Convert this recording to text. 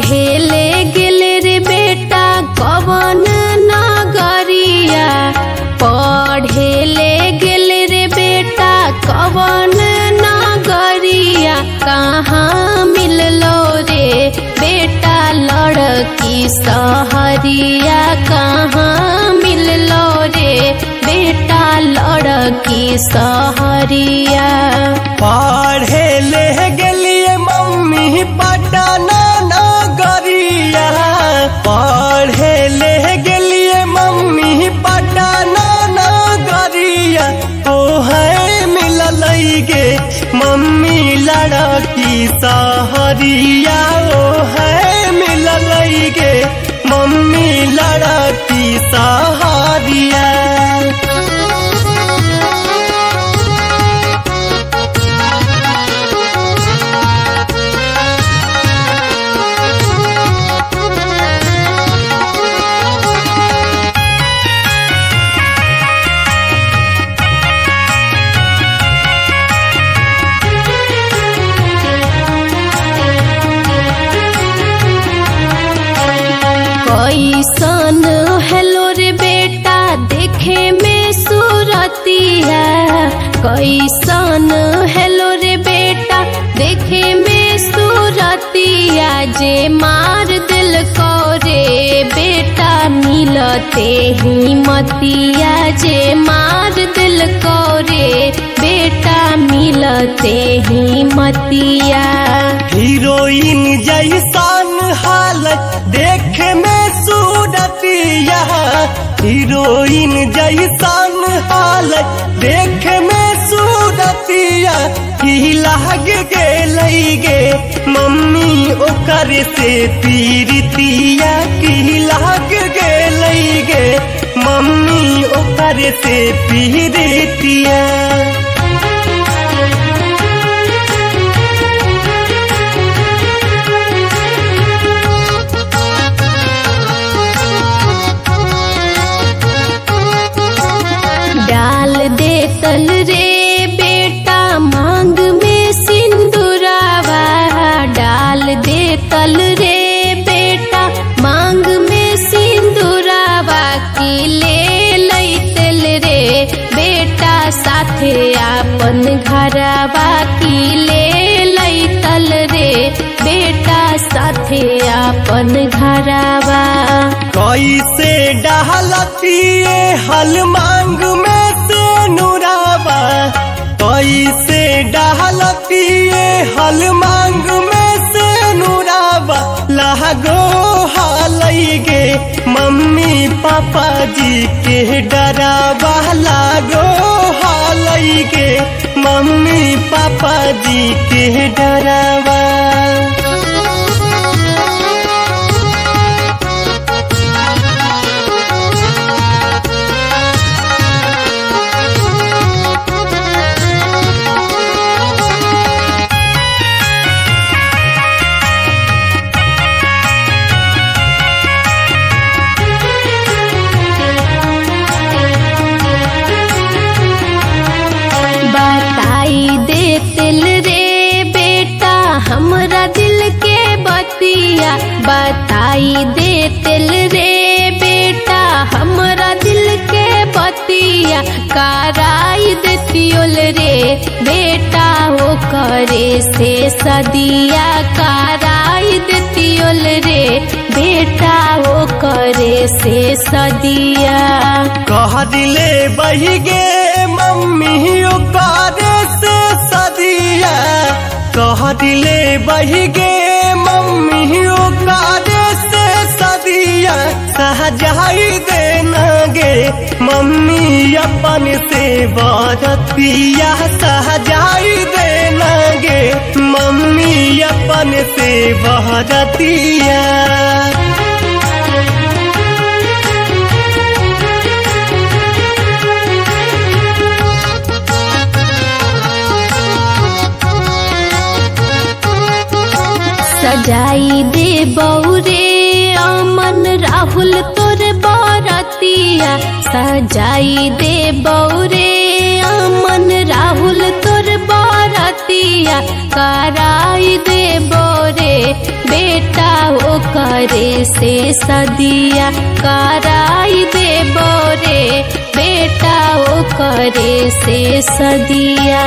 पढ़े ले गेल रे बेटा कवन नगरिया, पढ़े ले गेल रे बेटा कवन नगरिया। कहाँ मिललो रे बेटा लड़की सहरिया, कहाँ मिललो रे बेटा लड़की सहरिया। पढ़े ले गेलिए मम्मी पटना नगरिया, पढ़े ले गेलिए मम्मी पटना नगरिया। ओ है मिलल गे मम्मी लड़की सहरिया, ओ है मिलल गे मम्मी लड़की सहरिया। कैसन हेलो रे बेटा देखे में सूरतिया, कैसन हेलो रे बेटा देखे में सूरतिया। जे मार दिल को रे बेटा मिलते ही मतिया, जे मार दिल को रे बेटा मिलते ही मतिया। हीरोइन जैसन हालत देखे में सूरतिया, हीरोइन जैसन हालत देखे में सूरतिया। की लाग गेलई गे मम्मी ओकर से पीरतिया, की लाग गेलई गे मम्मी ओकर से पीरतिया। डाल दे तल रे बेटा मांग में सिंदूरावा, डाल दे तल रे बेटा मांग में सिंदूरावा। की ले लई तल रे बेटा साथे आपन घरवा, की ले लई तल रे बेटा साथे आपन घरवा। कैसे डालतिए हल मांग में से नुरावा, कैसे डालतिए हल मांग में से नुरावा। लागो हालई गे मम्मी पापा जी के डरावा, लागो हालई गे मम्मी पापा जी के डरावा। बताई दे तिल रे बेटा हमरा दिल के बतिया, बताई दे तिल रे बेटा हमरा दिल के बतिया। कराई देतियोल रे बेटा हो करे से सदिया, कराई देतियोल रे बेटा हो करे से सदिया। कह दिले बही गे मम्मी ओकारे से सदिया, कह दिले बही गे मम्मी ओकारे से सदिया। सहजाई देना गे मम्मी अपन से बरतिया, सहजाई देना गे मम्मी अपन से बरतिया। सजाई दे बौरे अमन राहुल तोर बरतिया, सजाई दे बौरे अमन राहुल तोर बरतिया। कराई दे बोरे बेटा ओ करे से सदिया कराई देबो रे बेटा ओ करे से सदिया।